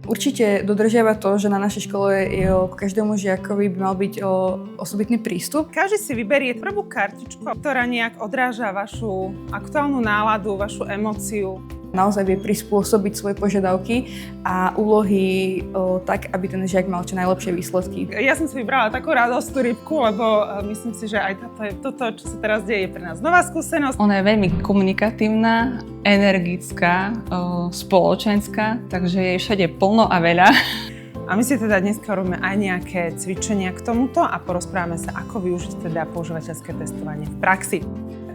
Určite dodržiava to, že na našej škole k každému žiakovi by mal byť osobitný prístup. Každý si vyberie prvú kartičku, ktorá nejak odráža vašu aktuálnu náladu, vašu emóciu. Naozaj vie prispôsobiť svoje požiadavky a úlohy tak, aby ten žiak mal čo najlepšie výsledky. Ja som si vybrala takú radostnú rybku, lebo myslím si, že aj toto, čo sa teraz deje, je pre nás nová skúsenosť. Ona je veľmi komunikatívna, energická, spoločenská, takže je všade plno a veľa. A my si teda dneska robíme aj nejaké cvičenia k tomuto a porozprávame sa, ako využiť teda používateľské testovanie v praxi.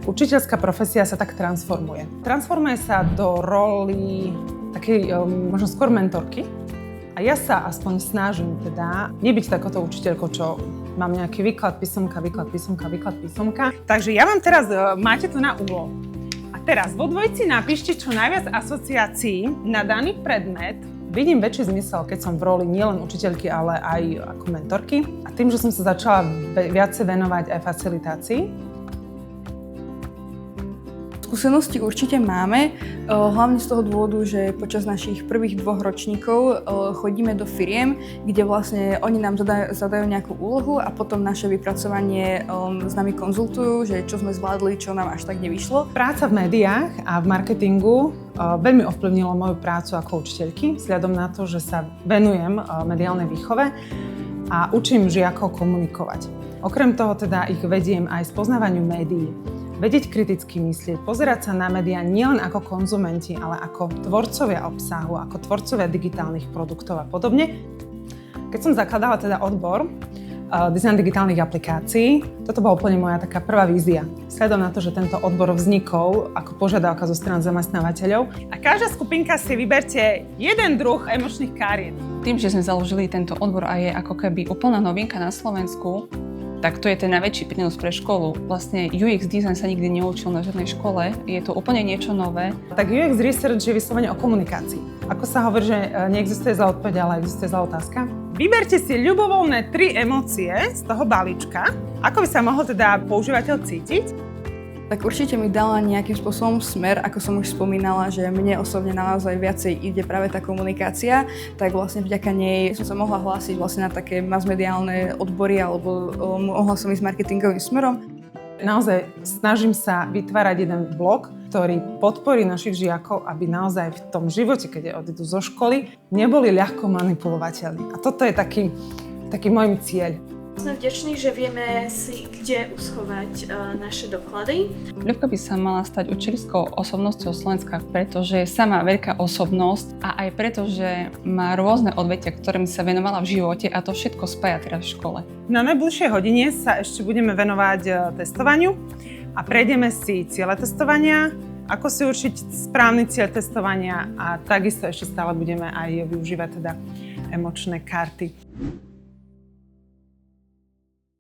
Učiteľská profesia sa tak transformuje. Transformuje sa do roli takej možno skôr mentorky. A ja sa aspoň snažím teda nebyť takoto učiteľkou, čo mám nejaký výklad písomka. Takže ja vám teraz, máte to na úlohu. A teraz vo dvojici napíšte čo najviac asociácií na daný predmet. Vidím väčší zmysel, keď som v roli nielen učiteľky, ale aj ako mentorky. A tým, že som sa začala viacej venovať aj facilitácii, skúsenosti určite máme, hlavne z toho dôvodu, že počas našich prvých 2 ročníkov chodíme do firiem, kde vlastne oni nám zadajú nejakú úlohu a potom naše vypracovanie s nami konzultujú, že čo sme zvládli, čo nám až tak nevyšlo. Práca v médiách a v marketingu veľmi ovplyvnilo moju prácu ako učiteľky, vzhľadom na to, že sa venujem mediálnej výchove a učím žiakov komunikovať. Okrem toho teda ich vediem aj spoznávaniu médií. Vedieť kriticky myslieť, pozerať sa na médiá nielen ako konzumenti, ale ako tvorcovia obsahu, ako tvorcovia digitálnych produktov a podobne. Keď som zakladala teda odbor dizajn digitálnych aplikácií, toto bola úplne moja taká prvá vízia. Vzhľadom na to, že tento odbor vznikol ako požiadavka zo strany zamestnávateľov. A každá skupinka si vyberte jeden druh emočných kariet. Tým, že sme založili tento odbor a je ako keby úplná novinka na Slovensku, tak to je ten najväčší prínos pre školu. Vlastne UX design sa nikdy neučil na žiadnej škole, je to úplne niečo nové. Tak UX research je vyslovene o komunikácii. Ako sa hovorí, že neexistuje zlá odpoveď, ale existuje zlá otázka. Vyberte si ľubovoľné 3 emócie z toho balíčka. Ako by sa mohol teda používateľ cítiť? Tak určite mi dala nejakým spôsobom smer, ako som už spomínala, že mne osobne naozaj viacej ide práve tá komunikácia, tak vlastne vďaka nej som sa mohla hlásiť vlastne na také masmediálne odbory alebo mohla som ísť marketingovým smerom. Naozaj snažím sa vytvárať jeden blog, ktorý podporí našich žiakov, aby naozaj v tom živote, keď odídu zo školy, neboli ľahko manipulovateľní. A toto je taký môj cieľ. Sme vďační, že vieme si kde uschovať naše doklady. Ľubka by sa mala stať učiteľskou osobnosťou Slovenska, pretože je sama veľká osobnosť a aj preto, že má rôzne odvetvia, ktorým sa venovala v živote a to všetko spája teraz v škole. Na najbližšej hodine sa ešte budeme venovať testovaniu a prejdeme si ciele testovania, ako si určiť správny cieľ testovania a takisto ešte stále budeme aj využívať teda emočné karty.